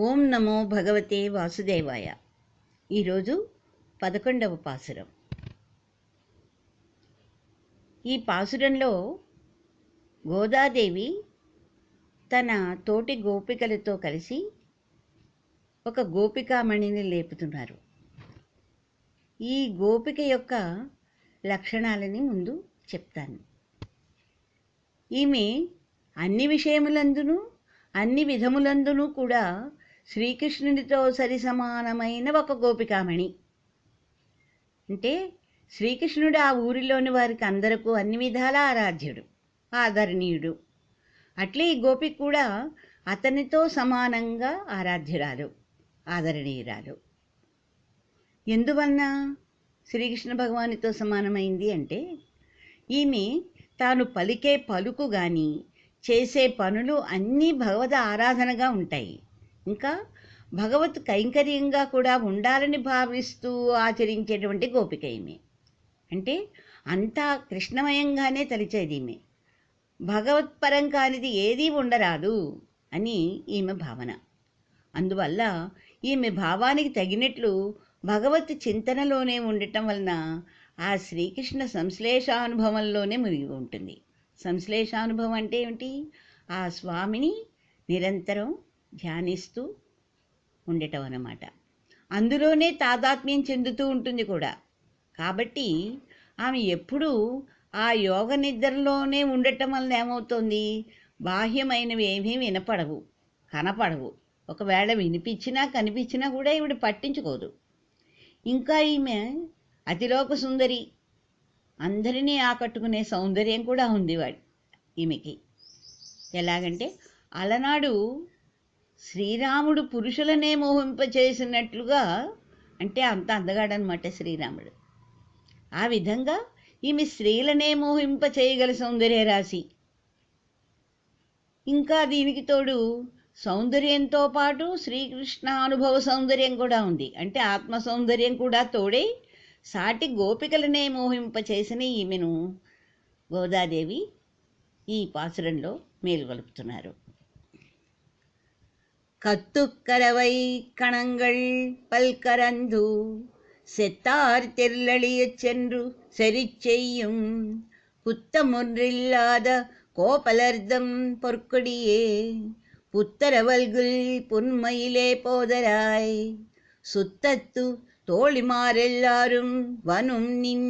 ఓం నమో భగవతే వాసుదేవాయ. ఈరోజు 11వ పాసురం. ఈ పాసురంలో గోదాదేవి తన తోటి గోపికలతో కలిసి ఒక గోపికామణిని లేపుతున్నారు. ఈ గోపిక యొక్క లక్షణాలని ముందు చెప్తాను. ఈమె అన్ని విషయములందును అన్ని విధములందునూ కూడా శ్రీకృష్ణునితో సరి సమానమైన ఒక గోపికామణి. అంటే శ్రీకృష్ణుడు ఆ ఊరిలోని వారికి అందరకు అన్ని విధాల ఆరాధ్యుడు, ఆదరణీయుడు. అట్లే ఈ గోపిక కూడా అతనితో సమానంగా ఆరాధ్యురాలు, ఆదరణీయురాలు. ఎందువలన శ్రీకృష్ణ భగవానుతో సమానమైంది అంటే, ఈమె తాను పలికే పలుకు కానీ చేసే పనులు అన్నీ భగవద్ ఆరాధనగా ఉంటాయి. ఇంకా భగవత్ కైంకర్యంగా కూడా ఉండాలని భావిస్తూ ఆచరించేటువంటి గోపిక ఈమె. అంటే అంతా కృష్ణమయంగానే తలిచేది ఈమె. భగవత్పరం కానిది ఏదీ ఉండరాదు అని ఈమె భావన. అందువల్ల ఈమె భావానికి తగినట్లు భగవత్ చింతనలోనే ఉండటం వలన ఆ శ్రీకృష్ణ సంశ్లేషానుభవంలోనే మునిగి ఉంటుంది. సంశ్లేషానుభవం అంటే ఏమిటి? ఆ స్వామిని నిరంతరం ధ్యానిస్తూ ఉండటం అన్నమాట. అందులోనే తాదాత్మ్యం చెందుతూ ఉంటుంది కూడా. కాబట్టి ఆమె ఎప్పుడూ ఆ యోగ నిద్రలోనే ఉండటం వలన ఏమవుతుంది? బాహ్యమైనవి ఏమీ వినపడవు, కనపడవు. ఒకవేళ వినిపించినా కనిపించినా కూడా ఈవిడ పట్టించుకోదు. ఇంకా ఈమె అతిలోక సుందరి, అందరినీ ఆకట్టుకునే సౌందర్యం కూడా ఉంది ఈమెకి. ఎలాగంటే అలనాడు శ్రీరాముడు పురుషులనే మోహింపచేసినట్లుగా, అంటే అంత అందగాడనమాట శ్రీరాముడు. ఆ విధంగా ఈమె స్త్రీలనే మోహింప చేయగల సౌందర్య రాశి. ఇంకా దీనికి తోడు సౌందర్యంతో పాటు శ్రీకృష్ణ అనుభవ సౌందర్యం కూడా ఉంది. అంటే ఆత్మ సౌందర్యం కూడా తోడే సాటి గోపికలనే మోహింపచేసిన ఈమెను గోదాదేవి ఈ పాసురంలో మేలుగొలుపుతున్నారు. கத்துக்கரவை கணங்கள் பல்கரந்து செத்தார் தெருளழியச் சென்று செறிச்செய்யும் குத்தமொன்றில்லாத கோபலர்தம் பொற்கொடியே புத்தரவல்குல் புன்மையிலே போதராய் சுத்தத்து தோழிமாரெல்லாரும் வனும் நின்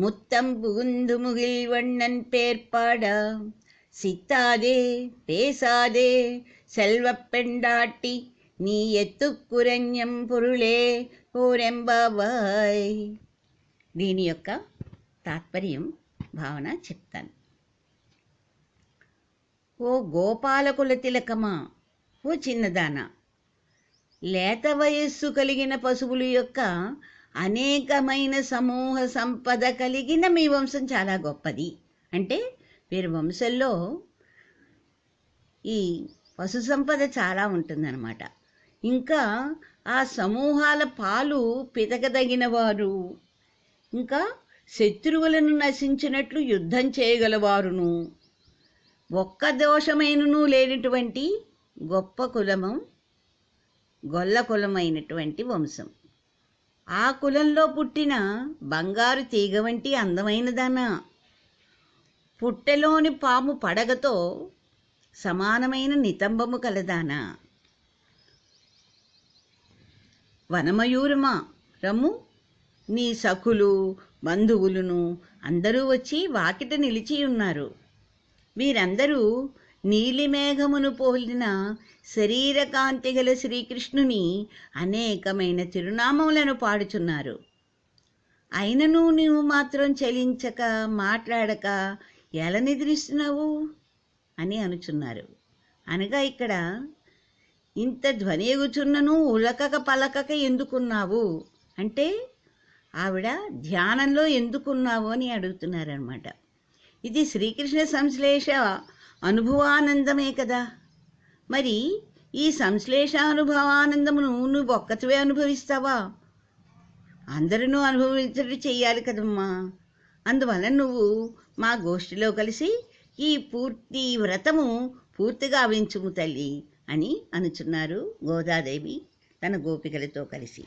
முத்தம் புகுந்து முகில் வண்ணன் பேர்பாடா சித்தாதே பேசாதே செல்வப் பெண்டாட்டி நீ ఎత్తుకురణ్యం పురులే ఓరెంబాబాయ్. దీని యొక్క తాత్పర్యం భావన చెప్తాను. ఓ గోపాలకుల తిలకమా, ఓ చిన్నదానా, లేత వయస్సు కలిగిన పశువుల యొక్క అనేకమైన సమూహ సంపద కలిగిన మీ వంశం చాలా గొప్పది. అంటే వీరి వంశంలో ఈ పశు సంపద చాలా ఉంటుందన్నమాట. ఇంకా ఆ సమూహాల పాలు పితకదగిన వారు, ఇంకా శత్రువులను నశించినట్లు యుద్ధం చేయగలవారును, ఒక్క దోషమైనను లేనటువంటి గొప్ప కులము, గొల్ల కులమైనటువంటి వంశం. ఆ కులంలో పుట్టిన బంగారు తీగ వంటి అందమైనదానా, పుట్టెలోని పాము పడగతో సమానమైన నితంబము కలదానా, వనమయూరమా రమ్ము, నీ సఖులు బంధువులను అందరూ వచ్చి వాకిట నిలిచి ఉన్నారు. వీరందరూ నీలిమేఘమును పోలిన శరీరకాంతి గల శ్రీకృష్ణుని అనేకమైన తిరునామములను పాడుచున్నారు. అయినను నీవు మాత్రం చలించక మాట్లాడక ఎలా నిద్రిస్తున్నావు అని అనుచున్నారు. అనగా ఇక్కడ ఇంత ధ్వని ఎగుచున్నను ఉలకక పలకక ఎందుకున్నావు అంటే, ఆవిడ ధ్యానంలో ఎందుకున్నావు అని అడుగుతున్నారనమాట. ఇది శ్రీకృష్ణ సంశ్లేష అనుభవానందమే కదా. మరి ఈ సంశ్లేష అనుభవానందమును నువ్వు ఒక్కటివే అనుభవిస్తావా? అందరూ అనుభవించడం చెయ్యాలి కదమ్మా. అందువల్ల నువ్వు మా గోష్ఠిలో కలిసి ఈ పూర్తి వ్రతము పూర్తిగా వించుము తల్లి అని అనుచున్నారు గోదాదేవి తన గోపికలతో కలిసి.